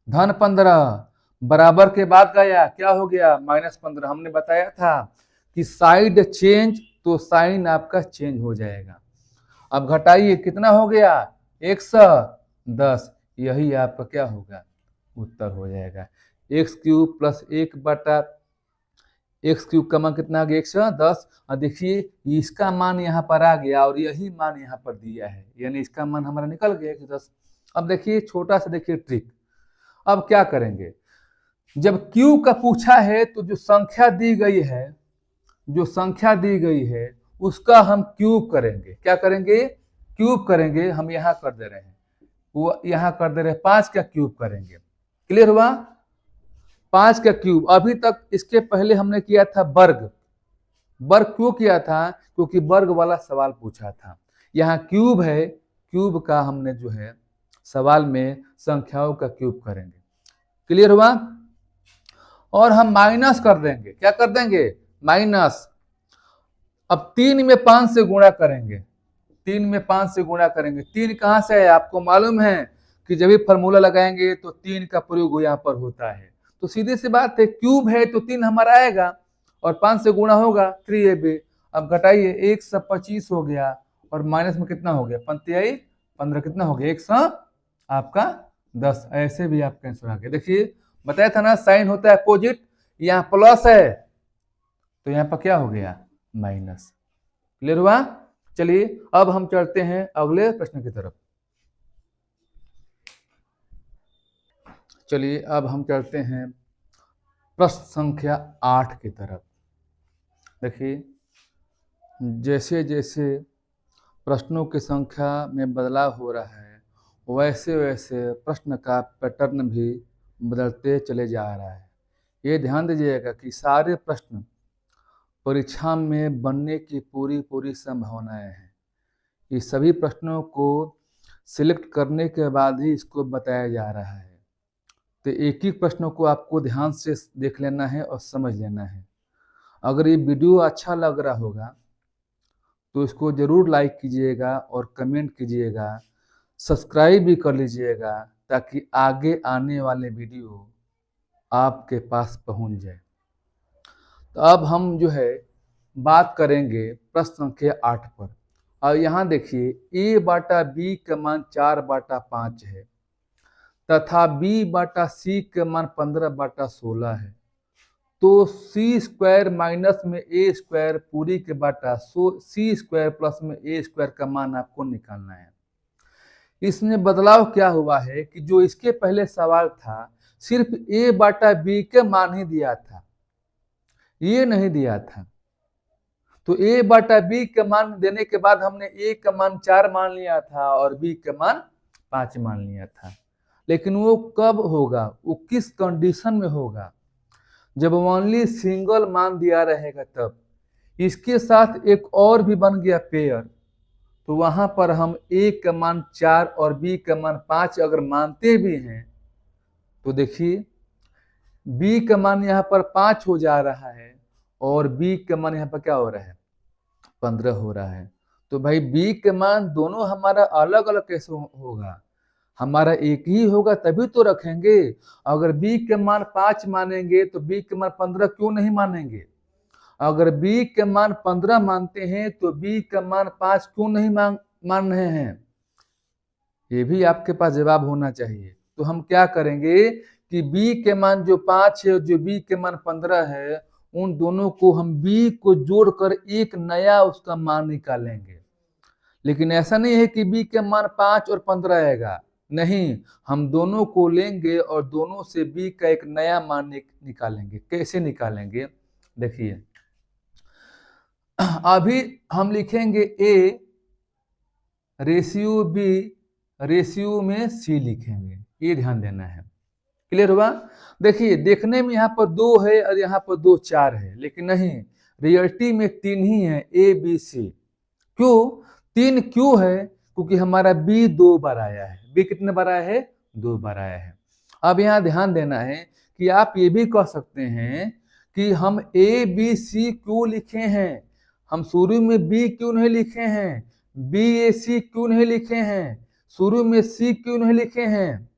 Speaker 1: धन 15, बराबर के बाद गया क्या हो गया -15। हमने बताया था कि साइड चेंज तो साइन आपका चेंज हो जाएगा। अब घटाइए कितना हो गया 110, यही आपका क्या होगा उत्तर हो जाएगा। x³ प्लस 1/x³ का मान कितना आ गया 110, और देखिए इसका मान यहाँ पर आ गया और यही मान यहाँ पर दिया है, यानी इसका मान हमारा निकल गया 110। अब देखिए छोटा सा देखिए ट्रिक, अब क्या करेंगे, जब क्यू का पूछा है तो जो संख्या दी गई है, जो संख्या दी गई है उसका हम क्यूब करेंगे। क्या करेंगे? क्यूब करेंगे। हम यहां कर दे रहे हैं, वो यहां कर दे रहे हैं, 5 का क्यूब करेंगे। क्लियर हुआ? 5 का क्यूब। अभी तक इसके पहले हमने किया था वर्ग। वर्ग क्यों किया था? क्योंकि वर्ग वाला सवाल पूछा था। यहाँ क्यूब है, क्यूब का हमने जो है सवाल में संख्याओं का क्यूब करेंगे। क्लियर हुआ? और हम माइनस कर देंगे। क्या कर देंगे? माइनस। अब 3 में 5 से गुणा करेंगे। 3 में 5 से गुणा करेंगे। 3 कहां से है? आपको मालूम है कि जब भी फॉर्मूला लगाएंगे तो 3 का प्रयोग यहाँ पर होता है। तो सीधी सी बात है, क्यूब है तो 3 हमारा आएगा और 5 से गुणा होगा 3ab। अब घटाइए, 125 हो गया और माइनस में कितना हो गया? 15 कितना हो गया? 100 आपका 10। ऐसे भी आपका आंसर आ गया। देखिए बताया था ना, साइन होता है अपोजिट, यहाँ प्लस है तो यहाँ पर क्या हो गया? माइनस। क्लियर हुआ? चलिए अब हम चलते हैं अगले प्रश्न की तरफ। चलिए अब हम चलते हैं प्रश्न संख्या 8 की तरफ। देखिए जैसे जैसे प्रश्नों की संख्या में बदलाव हो रहा है वैसे वैसे प्रश्न का पैटर्न भी बदलते चले जा रहा है। ये ध्यान दीजिएगा कि सारे प्रश्न परीक्षा में बनने की पूरी पूरी संभावनाएं हैं। इस सभी प्रश्नों को सिलेक्ट करने के बाद ही इसको बताया जा रहा है। तो एक ही प्रश्नों को आपको ध्यान से देख लेना है और समझ लेना है। अगर ये वीडियो अच्छा लग रहा होगा तो इसको ज़रूर लाइक कीजिएगा और कमेंट कीजिएगा, सब्सक्राइब भी कर लीजिएगा ताकि आगे आने वाले वीडियो आपके पास पहुंच जाए। तो अब हम जो है बात करेंगे प्रश्न संख्या 8 पर। और यहाँ देखिए a/b का मान 4/5 है तथा b/c का मान 15/16 है। तो c² माइनस में a² पूरी के बाटा c² प्लस में a² का मान आपको निकालना है। इसमें बदलाव क्या हुआ है कि जो इसके पहले सवाल था सिर्फ a/b के मान ही दिया था, ये नहीं दिया था। तो a/b के मान देने के बाद हमने a का मान 4 मान लिया था और b का मान 5 मान लिया था। लेकिन वो कब होगा? वो किस कंडीशन में होगा? जब ओनली सिंगल मान दिया रहेगा तब। इसके साथ एक और भी बन गया पेयर, तो वहां पर हम a का मान 4 और b का मान 5 अगर मानते भी हैं तो देखिए b का मान यहाँ पर 5 हो जा रहा है और b का मान यहाँ पर क्या हो रहा है? 15 हो रहा है। तो भाई b का मान दोनों हमारा अलग अलग कैसे होगा? हमारा एक ही होगा तभी तो रखेंगे। अगर b के मान 5 मानेंगे तो b के मान 15 क्यों नहीं मानेंगे? अगर b के मान 15 मानते हैं तो b का मान 5 क्यों नहीं मान रहे हैं? ये भी आपके पास जवाब होना चाहिए। तो हम क्या करेंगे कि b के मान जो 5 है और जो b के मान 15 है उन दोनों को हम b को जोड़कर एक नया उसका मान निकालेंगे। लेकिन ऐसा नहीं है कि b के मान 5 और 15 आएगा, नहीं, हम दोनों को लेंगे और दोनों से b का एक नया मान निकालेंगे। कैसे निकालेंगे? देखिए अभी हम लिखेंगे a रेशियो b रेशियो में c लिखेंगे, ये ध्यान देना है। क्लियर हुआ? देखिए देखने में यहाँ पर 2 है और यहाँ पर 2 4 है, लेकिन नहीं, रियलिटी में 3 ही है, a b c। क्यों 3 क्यों है? क्योंकि हमारा b 2 बार आया है। b कितने बार आया है? 2 बार आया है। अब यहाँ ध्यान देना है कि आप ये भी कह सकते हैं कि हम a b c क्यों लिखे हैं, हम शुरू में b क्यों नहीं लिखे हैं, b a c क्यों नहीं लिखे हैं, शुरू में c क्यों नहीं लिखे हैं?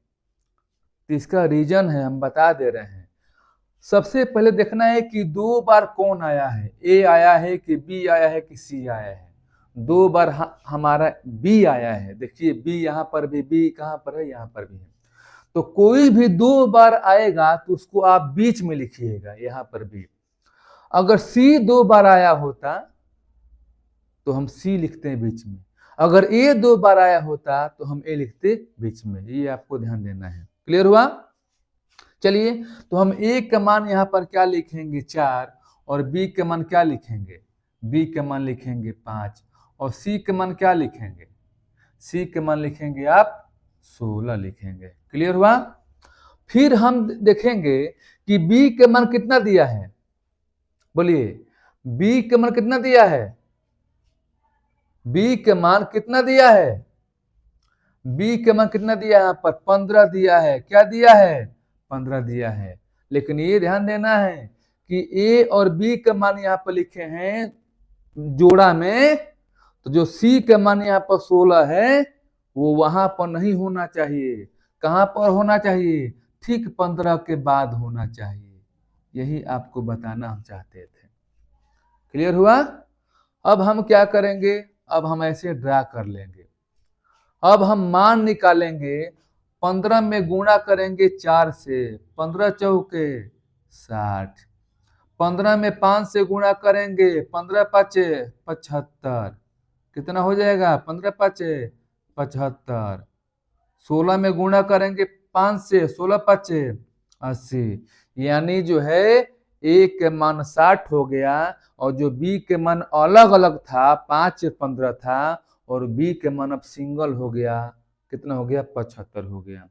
Speaker 1: तो इसका रीजन है, हम बता दे रहे हैं। सबसे पहले देखना है कि 2 बार कौन आया है, a आया है कि b आया है कि c आया है। 2 बार हमारा b आया है। देखिए b यहाँ पर भी, b कहाँ पर है? यहाँ पर भी है। तो कोई भी 2 बार आएगा तो उसको आप बीच में लिखिएगा, यहाँ पर b। अगर c 2 बार आया होता तो हम c लिखते हैं बीच में, अगर a 2 बार आया होता तो हम a लिखते बीच में। ये आपको ध्यान देना है। क्लियर हुआ? चलिए, तो हम ए का मान यहाँ पर क्या लिखेंगे 4 और बी का मान क्या लिखेंगे, बी का मान लिखेंगे 5 और सी का मान क्या लिखेंगे, सी का मान लिखेंगे आप 16 लिखेंगे। क्लियर हुआ। फिर हम देखेंगे कि बी का मान कितना दिया है, बोलिए बी का मान कितना दिया है, बी का मान कितना दिया है, बी का मान कितना दिया है, यहाँ पर 15 दिया है। क्या दिया है, 15 दिया है। लेकिन ये ध्यान देना है कि ए और बी का मान यहाँ पर लिखे हैं जोड़ा में, तो जो सी का मान यहाँ पर 16 है वो वहां पर नहीं होना चाहिए। कहां पर होना चाहिए, ठीक 15 के बाद होना चाहिए। यही आपको बताना हम चाहते थे। क्लियर हुआ। अब हम क्या करेंगे, अब हम ऐसे ड्रा कर लेंगे। अब हम मान निकालेंगे, 15 में गुणा करेंगे 4 से, 15 चौके 60। 15 में 5 से गुणा करेंगे, 15 पाँचे 75। कितना हो जाएगा, 15 पाँचे 75। 16 में गुणा करेंगे 5 से, 16 पाँचे 80। यानी जो है ए के मान 60 हो गया और जो बी के मान अलग अलग था 5 15 था और बी के मान अब सिंगल हो गया, कितना हो गया 75 हो गया।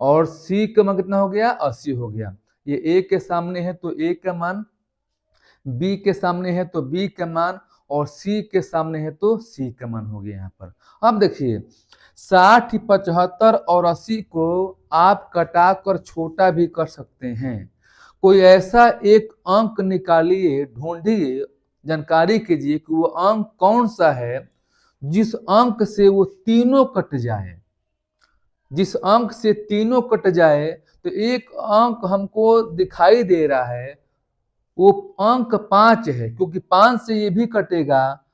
Speaker 1: और सी का मान कितना हो गया 80 हो गया। ये ए के सामने है तो ए का मान, बी के सामने है तो बी का मान और सी के सामने है तो सी का मान हो गया यहाँ पर। अब देखिए 60, 75 और 80 को आप कटा कर छोटा भी कर सकते हैं। कोई ऐसा एक अंक निकालिए, ढूंढिए, जानकारी कीजिए कि वो अंक कौन सा है जिस अंक से वो तीनों कट जाए। जिस अंक से तीनों कट जाए तो एक अंक हमको दिखाई दे रहा है, वो अंक 5 है, क्योंकि 5 से ये भी कटेगा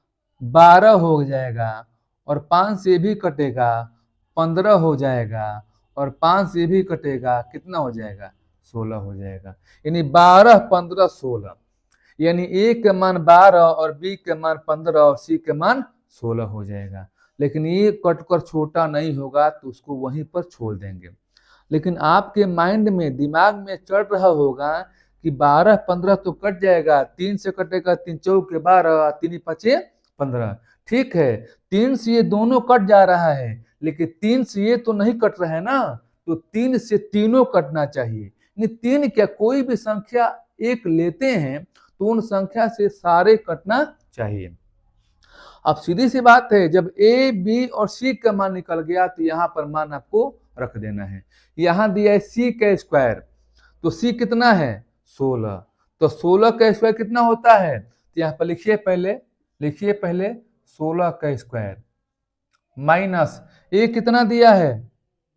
Speaker 1: 12 हो जाएगा और 5 से भी कटेगा 15 हो जाएगा और 5 से भी कटेगा कितना हो जाएगा 16 हो जाएगा। यानी 12 15 16, यानी ए का मान 12 और बी का मान 15 और सी का मान 16 हो जाएगा। लेकिन ये कटकर छोटा नहीं होगा तो उसको वहीं पर छोड़ देंगे। लेकिन आपके माइंड में, दिमाग में चढ़ रहा होगा कि 12 15 तो कट जाएगा, 3 से कटेगा 3 चौके 12, 3 5 15। ठीक है, 3 से ये दोनों कट जा रहा है, लेकिन 3 से ये तो नहीं कट रहा है ना, तो 3 से तीनों कटना चाहिए। 3 क्या, कोई भी संख्या एक लेते हैं तो उन संख्या से सारे कटना चाहिए। अब सीधी सी बात है, जब ए बी और सी का मान निकल गया तो यहाँ पर मान आपको रख देना है। यहाँ दिया है सी का स्क्वायर, तो सी कितना है 16, तो 16 का स्क्वायर कितना होता है, तो यहाँ पर लिखिए पहले 16 का स्क्वायर माइनस ए कितना दिया है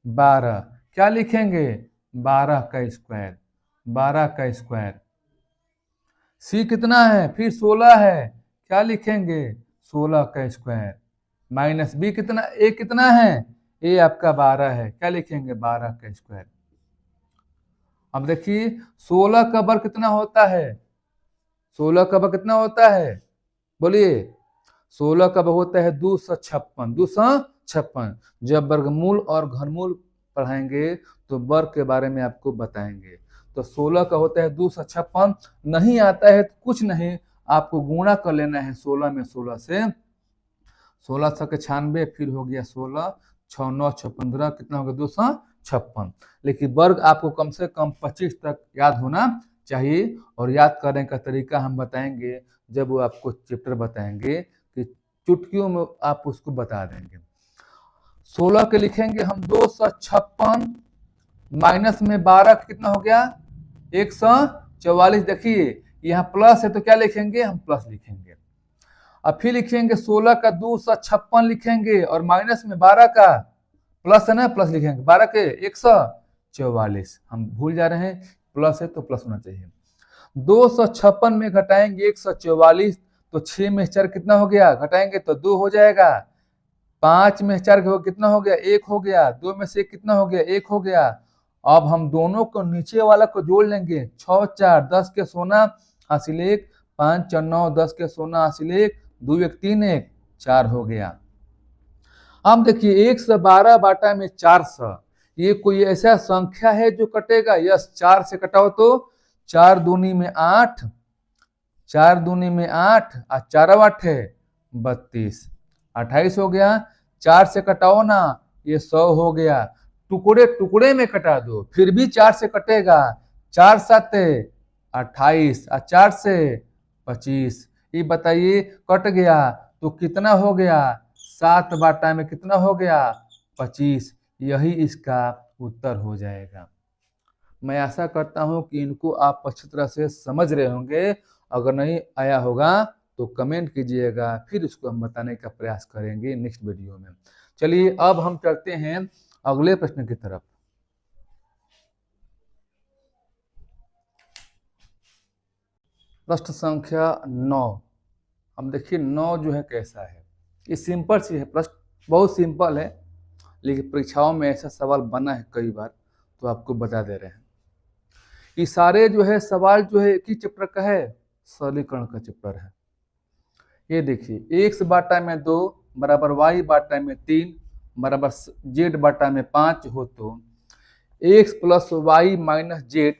Speaker 1: 12, क्या लिखेंगे 12 का स्क्वायर, 12 का स्क्वायर। सी कितना है, फिर 16 है, क्या लिखेंगे 16 का स्क्वायर माइनस बी कितना, ए कितना है, ए आपका 12 है, क्या लिखेंगे 12 का स्क्वायर। अब देखिए 16 का वर्ग कितना होता है, 16 का वर्ग कितना होता है, बोलिए 16 का वर्ग होता है 256, 256। जब वर्गमूल और घनमूल पढ़ाएंगे तो वर्ग के बारे में आपको बताएंगे। तो 16 का होता है 256, नहीं आता है तो कुछ नहीं, आपको गुणा कर लेना है 16 में 16 से, 16 सौ के 96, फिर हो गया 16, 6 9 6 15, कितना हो गया 256। लेकिन वर्ग आपको कम से कम 25 तक याद होना चाहिए, और याद करने का तरीका हम बताएंगे जब वो आपको चैप्टर बताएंगे कि चुटकियों में आप उसको बता देंगे। 16 के लिखेंगे हम 256 माइनस में 12 कितना हो गया 144। देखिए यहाँ प्लस है तो क्या लिखेंगे, हम प्लस लिखेंगे। अब फिर लिखेंगे 16 का 256 लिखेंगे और माइनस में 12 का प्लस है ना, प्लस लिखेंगे 12 के 144। हम भूल जा रहे हैं, प्लस है तो प्लस होना चाहिए। 256 में घटाएंगे 144 तो 6 में 4 कितना हो गया, घटाएंगे तो 2 हो जाएगा। 5 में 4 कितना हो गया 1 हो गया, 2 में से कितना हो गया 1 हो गया। अब हम दोनों को नीचे वाला को जोड़ लेंगे, 6 4 10 के सोना हासिल 1, 5 4 9 10 के सोना हासिल 1, 2 1 3 1 4 हो गया। अब देखिए 112 बाटा में 400, ये कोई ऐसा संख्या है जो कटेगा? यस, 4 से कटाओ तो 4 दूनी में 8, 4 दूनी में 8 और 4 8 है 32, 28 हो गया। 4 से कटाओ ना, ये 100 हो गया। टुकड़े टुकड़े में कटा दो फिर भी 4 से कटेगा। 4 7 28 और 4 से 25। ये बताइए कट गया तो कितना हो गया? 7 बाटा में कितना हो गया? 25। यही इसका उत्तर हो जाएगा। मैं आशा करता हूं कि इनको आप अच्छी तरह से समझ रहे होंगे। अगर नहीं आया होगा तो कमेंट कीजिएगा, फिर इसको हम बताने का प्रयास करेंगे नेक्स्ट वीडियो में। चलिए अब हम चलते हैं अगले प्रश्न की तरफ। प्रश्न संख्या 9। अब देखिए 9 जो है कैसा है। ये सिंपल सी है, प्रश्न बहुत सिंपल है, लेकिन परीक्षाओं में ऐसा सवाल बना है कई बार, तो आपको बता दे रहे हैं। ये सारे जो है सवाल जो है एक ही चैप्टर का है, सरलीकरण का चैप्टर है। ये देखिए x बाटा में 2 बराबर y बाटा में 3 बराबर z बाटा में 5 हो तो x plus Y minus Z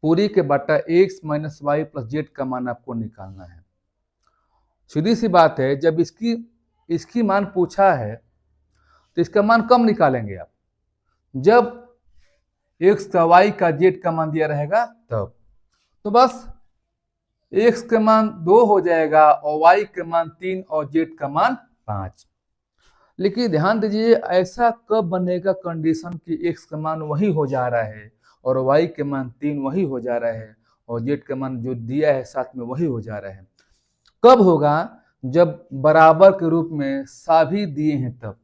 Speaker 1: पूरी के बाटा x minus Y plus Z का मान आपको निकालना है। सीधी सी बात है, जब इसकी मान पूछा है तो इसका मान कम निकालेंगे आप, जब x का y का z का मान दिया रहेगा तब। तो बस x का मान 2 हो जाएगा और y का मान 3 और z का मान 5। लेकिन ध्यान दीजिए, ऐसा कब बनेगा कंडीशन कि x का मान वही हो जा रहा है और y के मान 3 वही हो जा रहा है और z का मान जो दिया है साथ में वही हो जा रहा है? कब होगा? जब बराबर के रूप में सभी दिए हैं तब।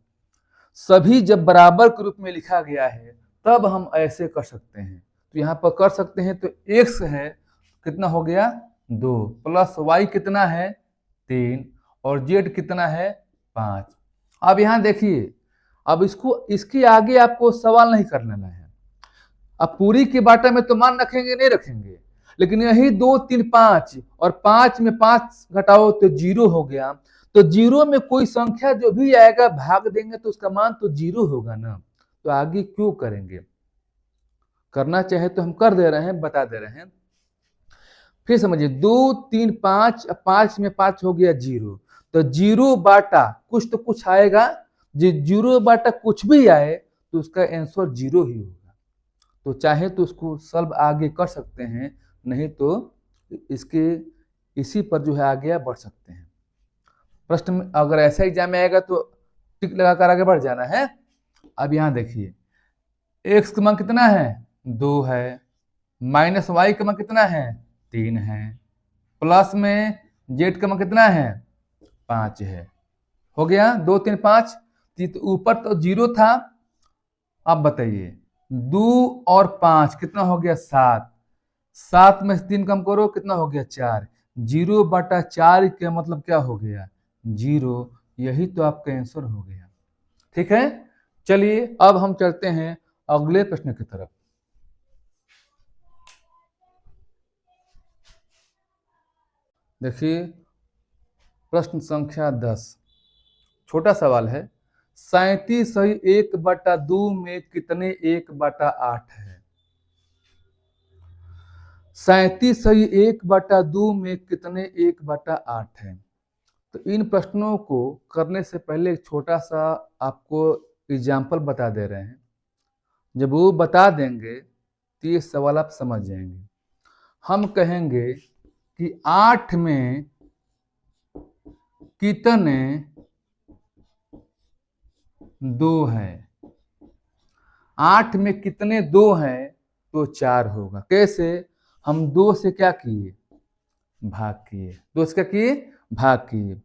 Speaker 1: सभी जब बराबर के रूप में लिखा गया है तब हम ऐसे कर सकते हैं। तो यहाँ पर कर सकते हैं। तो x है कितना हो गया? 2 प्लस y कितना है? 3 और z कितना है? 5। अब यहाँ देखिए, अब इसके आगे आपको सवाल नहीं कर लेना है। अब पूरी के बाटा में तो मान रखेंगे नहीं रखेंगे, लेकिन यही 2 3 5 और 5 में 5 घटाओ तो 0 हो गया। तो 0 में कोई संख्या जो भी आएगा भाग देंगे तो उसका मान तो 0 होगा ना। तो आगे क्यों करेंगे? करना चाहे तो हम कर दे रहे हैं, बता दे रहे हैं। फिर समझिए 2 3 5, 5 में 5 हो गया 0। तो 0 बाटा कुछ तो कुछ आएगा, जो 0 बाटा कुछ भी आए तो उसका आंसर 0 ही होगा। तो चाहे तो उसको सॉल्व आगे कर सकते हैं, नहीं तो इसके इसी पर जो है आगे बढ़ सकते हैं। प्रश्न में अगर ऐसा एग्जाम में आएगा तो टिक लगाकर आगे बढ़ जाना है। अब यहाँ देखिए x का मान कितना है? 2 है, माइनस y का मान कितना है? 3 है, प्लस में z का मान कितना है? 5 है। हो गया 2 3 5। तो ऊपर तो 0 था। अब बताइए 2 और 5 कितना हो गया? 7। 7 में से 3 कम करो कितना हो गया? 4। 0 बटा 4 का मतलब क्या हो गया? 0। यही तो आपका आंसर हो गया। ठीक है, चलिए अब हम चलते हैं अगले प्रश्न की तरफ। देखिए प्रश्न संख्या 10, छोटा सवाल है। 37 सही 1/2 में कितने 1/8 है? 37 सही 1/2 में कितने 1/8 है? तो इन प्रश्नों को करने से पहले एक छोटा सा आपको एग्जाम्पल बता दे रहे हैं। जब वो बता देंगे तो ये सवाल आप समझ जाएंगे। हम कहेंगे कि 8 में कितने 2 है? 8 में कितने 2 हैं? तो 4 होगा। कैसे? हम 2 से क्या किए? भाग किए। 2 से क्या किए? भाग किए।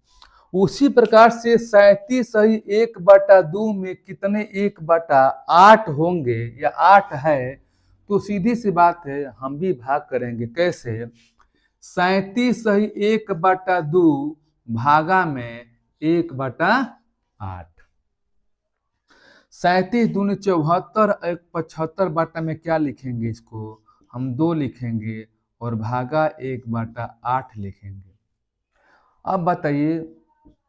Speaker 1: उसी प्रकार से 37 सही 1/2 में कितने 1/8 होंगे या 8 है? तो सीधी सी बात है, हम भी भाग करेंगे। कैसे? 37 सही 1/2 भागा में 1/8। 37 दूनी 74, 75 बाटा में क्या लिखेंगे? इसको हम 2 लिखेंगे और भागा 1/8 लिखेंगे। अब बताइए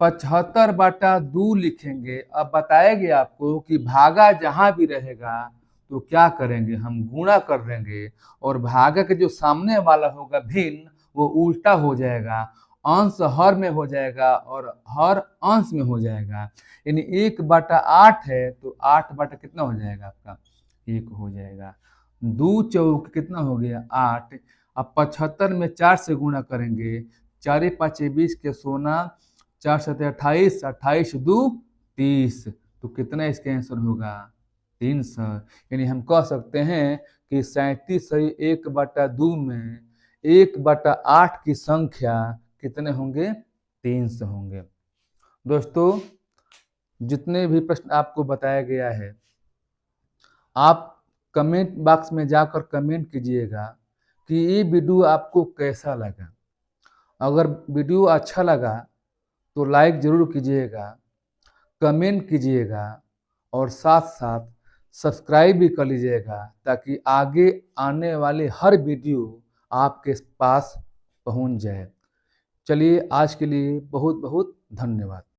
Speaker 1: 75/2 लिखेंगे। अब बताएंगे आपको कि भागा जहां भी रहेगा तो क्या करेंगे, हम गुणा कर देंगे और भागा के जो सामने वाला होगा भिन्न वो उल्टा हो जाएगा, अंश हर में हो जाएगा और हर अंश में हो जाएगा। यानी 1/8 है तो 8 बटा कितना हो जाएगा आपका, 1 हो जाएगा। 2 चौक कितना हो गया 8। अब 75 में 4 से गुणा करेंगे, 4 5 20 के सोना, 4 7 28, 28 2 30, तो कितना इसका आंसर होगा 300। यानी हम कह सकते हैं कि 37 सही 1/2 में 1/8 की संख्या कितने होंगे, 300 होंगे। दोस्तों जितने भी प्रश्न आपको बताया गया है आप कमेंट बॉक्स में जाकर कमेंट कीजिएगा कि ये वीडियो आपको कैसा लगा। अगर वीडियो अच्छा लगा तो लाइक ज़रूर कीजिएगा, कमेंट कीजिएगा और साथ साथ सब्सक्राइब भी कर लीजिएगा ताकि आगे आने वाले हर वीडियो आपके पास पहुंच जाए। चलिए आज के लिए बहुत बहुत धन्यवाद।